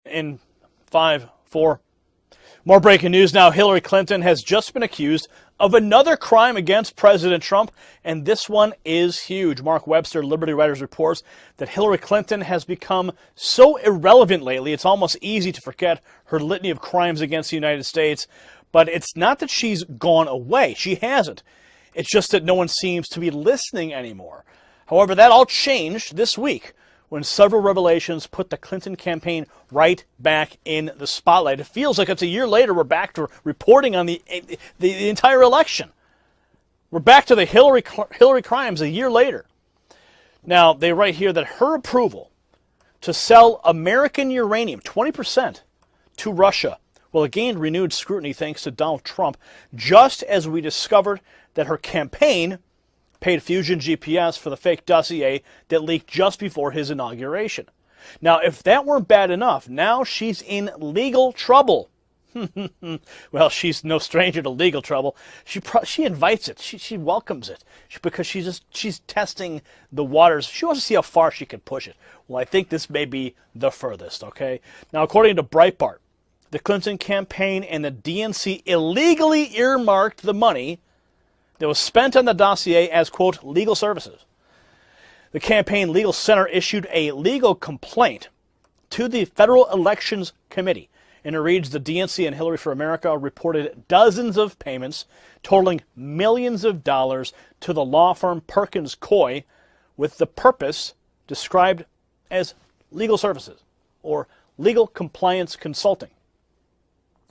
in 5-4. More breaking news now. Hillary Clinton has just been accused of another crime against President Trump, and this one is huge. Mark Webster, Liberty Writers, reports that Hillary Clinton has become so irrelevant lately, it's almost easy to forget her litany of crimes against the United States. But it's not that she's gone away. She hasn't. It's just that no one seems to be listening anymore. However, that all changed this week when several revelations put the Clinton campaign right back in the spotlight. It feels like it's a year later we're back to reporting on the entire election. We're back to the Hillary crimes a year later. Now, they write here that her approval to sell American uranium, 20%, to Russia, well, it gained renewed scrutiny thanks to Donald Trump, just as we discovered that her campaign paid Fusion GPS for the fake dossier that leaked just before his inauguration. Now, if that weren't bad enough, now she's in legal trouble. Well, she's no stranger to legal trouble. She invites it. She welcomes it because she's testing the waters. She wants to see how far she can push it. Well, I think this may be the furthest, okay? Now, according to Breitbart, the Clinton campaign and the DNC illegally earmarked the money that was spent on the dossier as, quote, legal services. The Campaign Legal Center issued a legal complaint to the Federal Elections Committee, and it reads, the DNC and Hillary for America reported dozens of payments totaling millions of dollars to the law firm Perkins Coie with the purpose described as legal services or legal compliance consulting.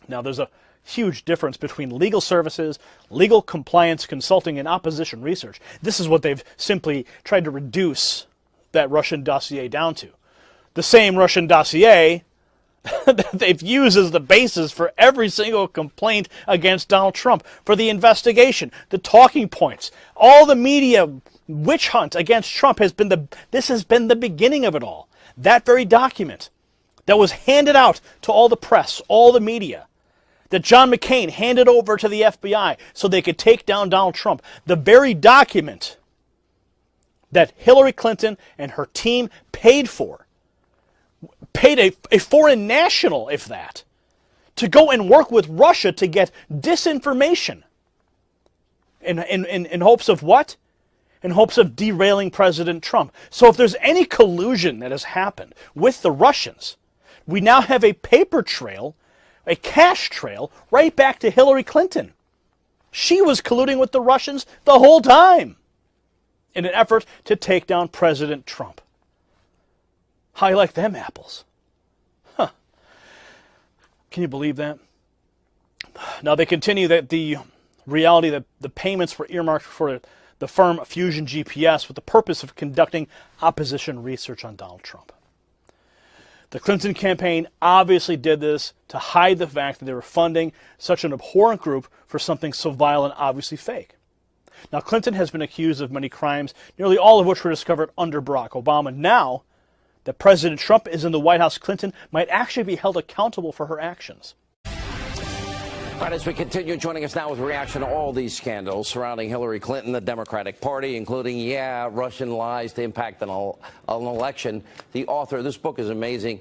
Now, there's a huge difference between legal services, legal compliance consulting, and opposition research. This is what they've simply tried to reduce that Russian dossier down to. The same Russian dossier that they've used as the basis for every single complaint against Donald Trump, for the investigation, the talking points, all the media witch hunt against Trump has been the beginning of it all. That very document that was handed out to all the press, all the media, that John McCain handed over to the FBI so they could take down Donald Trump. The very document that Hillary Clinton and her team paid a foreign national, if that, to go and work with Russia to get disinformation. In hopes of what? In hopes of derailing President Trump. So if there's any collusion that has happened with the Russians, we now have a paper trail, a cash trail, right back to Hillary Clinton. She was colluding with the Russians the whole time in an effort to take down President Trump. How you like them apples? Huh. Can you believe that? Now they continue that the reality that the payments were earmarked for the firm Fusion GPS with the purpose of conducting opposition research on Donald Trump. The Clinton campaign obviously did this to hide the fact that they were funding such an abhorrent group for something so vile and obviously fake. Now, Clinton has been accused of many crimes, nearly all of which were discovered under Barack Obama. Now that President Trump is in the White House, Clinton might actually be held accountable for her actions. All right, as we continue, joining us now with reaction to all these scandals surrounding Hillary Clinton, the Democratic Party, including, Russian lies to impact an election. The author of this book is amazing,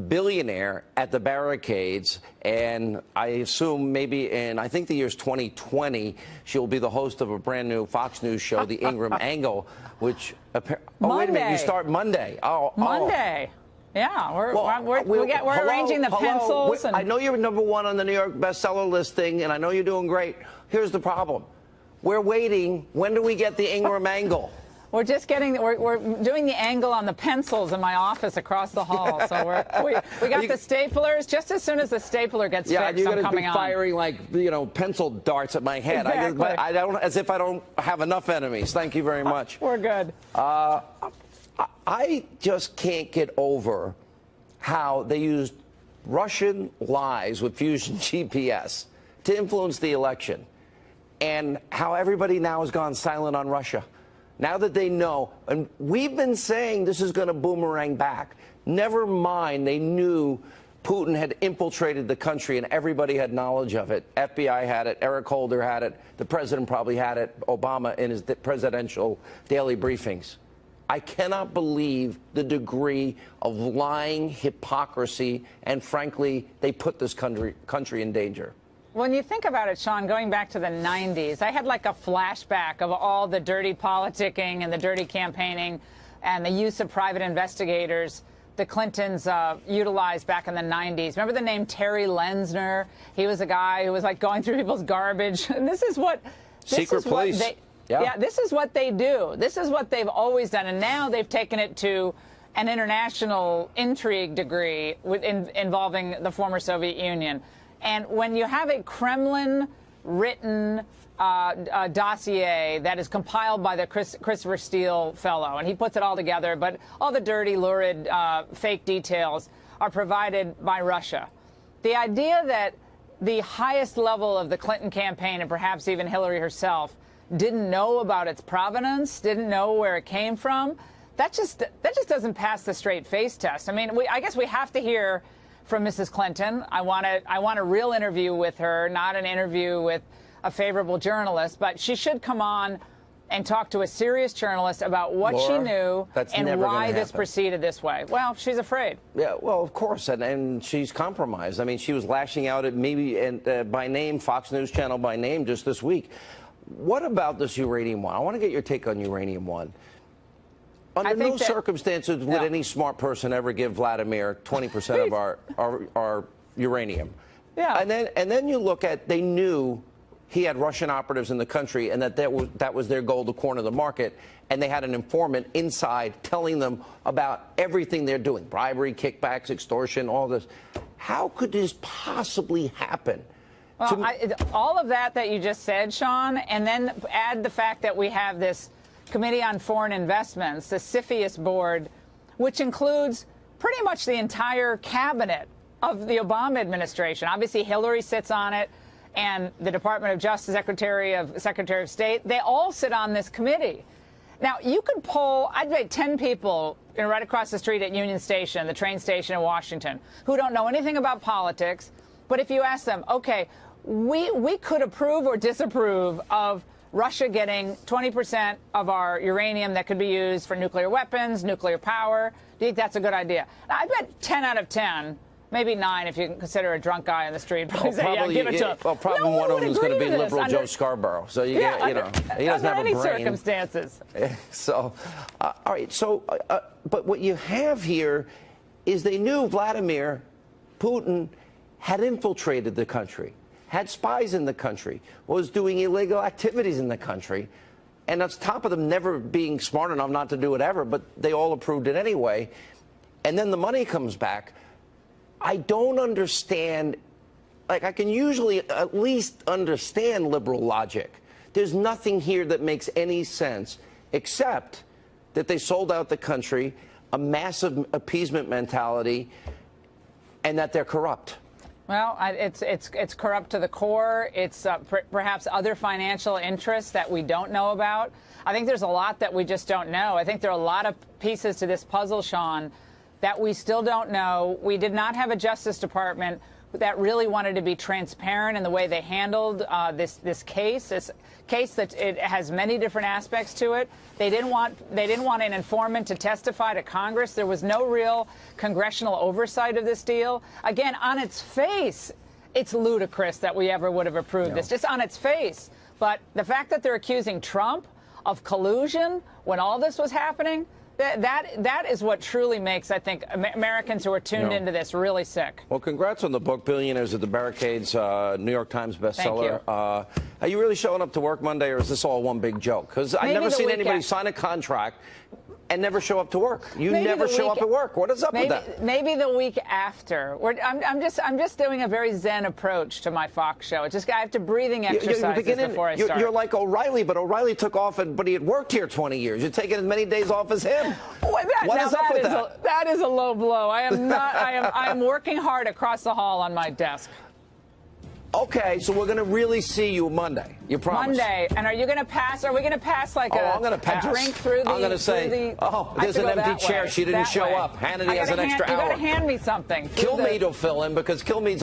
billionaire at the barricades, and I assume maybe I think the year's 2020, she'll be the host of a brand new Fox News show, The Ingraham Angle, which, wait a minute, you start Monday. Monday. Yeah, we're arranging the pencils. I know you're #1 on the New York bestseller listing, and I know you're doing great. Here's the problem. We're waiting. When do we get the Ingraham Angle? We're doing the angle on the pencils in my office across the hall. So we got the staplers. Just as soon as the stapler gets fixed, I'm coming on. You're going to be firing like pencil darts at my head. Exactly. I don't, as if I don't have enough enemies. Thank you very much. We're good. I just can't get over how they used Russian lies with Fusion GPS to influence the election, and how everybody now has gone silent on Russia. Now that they know, and we've been saying this is going to boomerang back. Never mind, they knew Putin had infiltrated the country and everybody had knowledge of it. FBI had it, Eric Holder had it, the president probably had it, Obama in his presidential daily briefings. I cannot believe the degree of lying, hypocrisy, and frankly, they put this country in danger. When you think about it, Sean, going back to the 90s, I had like a flashback of all the dirty politicking and the dirty campaigning and the use of private investigators the Clintons utilized back in the 90s. Remember the name Terry Lenzner? He was a guy who was like going through people's garbage. And this is what... Secret police. Yeah, this is what they do. This is what they've always done. And now they've taken it to an international intrigue degree involving the former Soviet Union. And when you have a Kremlin-written dossier that is compiled by the Christopher Steele fellow, and he puts it all together, but all the dirty, lurid, fake details are provided by Russia. The idea that the highest level of the Clinton campaign, and perhaps even Hillary herself, didn't know about its provenance, didn't know where it came from, that just doesn't pass the straight face test. I mean, I guess we have to hear from Mrs. Clinton. I want a real interview with her, not an interview with a favorable journalist, but she should come on and talk to a serious journalist about what she knew and why this proceeded this way. Well, she's afraid. Yeah, well, of course, and she's compromised. I mean, she was lashing out at maybe by name, Fox News Channel by name just this week. What about this Uranium One? I want to get your take on Uranium One. Under no circumstances would any smart person ever give Vladimir 20% of our uranium. Yeah. And then you look at, they knew he had Russian operatives in the country and that was their goal to corner the market. And they had an informant inside telling them about everything they're doing, bribery, kickbacks, extortion, all this. How could this possibly happen? Well, all of that you just said, Sean, and then add the fact that we have this Committee on Foreign Investments, the CFIUS board, which includes pretty much the entire cabinet of the Obama administration. Obviously, Hillary sits on it, and the Department of Justice, Secretary of State, they all sit on this committee. Now, you could poll, I'd bet 10 people right across the street at Union Station, the train station in Washington, who don't know anything about politics. But if you ask them, OK, we could approve or disapprove of Russia getting 20% of our uranium that could be used for nuclear weapons, nuclear power. Do you think that's a good idea? Now, I bet 10 out of 10, maybe 9 if you can consider a drunk guy on the street. Probably say, yeah, give it to him. Well, probably one of them is going to be liberal Joe Scarborough. So you get, he doesn't have a brain. Under any circumstances. So, all right. So, but what you have here is they knew Vladimir Putin had infiltrated the country, had spies in the country, was doing illegal activities in the country, and on top of them never being smart enough not to do whatever, but they all approved it anyway. And then the money comes back. I don't understand. Like, I can usually at least understand liberal logic. There's nothing here that makes any sense except that they sold out the country, a massive appeasement mentality, and that they're corrupt. Well, it's corrupt to the core. It's perhaps other financial interests that we don't know about. I think there's a lot that we just don't know. I think there are a lot of pieces to this puzzle, Sean, that we still don't know. We did not have a Justice Department that really wanted to be transparent in the way they handled this case that it has many different aspects to it. They didn't want an informant to testify to Congress. There was no real congressional oversight of this deal. Again, on its face, it's ludicrous that we ever would have approved this, just on its face. But the fact that they're accusing Trump of collusion when all this was happening, that is what truly makes, I think, Americans who are tuned into this really sick. Well, congrats on the book, Billionaires at the Barricades, New York Times bestseller. Thank you. Are you really showing up to work Monday, or is this all one big joke? Because I've never seen anybody sign a contract and never show up to work. You never show up at work. What is up with that? Maybe the week after. I'm just doing a very zen approach to my Fox show. It's just I have to breathing exercises before I start. You're like O'Reilly, but O'Reilly took off, but he had worked here 20 years. You're taking as many days off as him. What is up with that? That is a low blow. I am not. I am working hard across the hall on my desk. Okay, so we're going to really see you Monday. You promise? Monday. And are you going to pass? Are we going to pass like I'm going to pass. A drink through the... I'm going to say, there's an empty chair. She didn't show up. Hannity has an extra hour. You got to hand me something. Kilmeade will fill in because Kilmeade's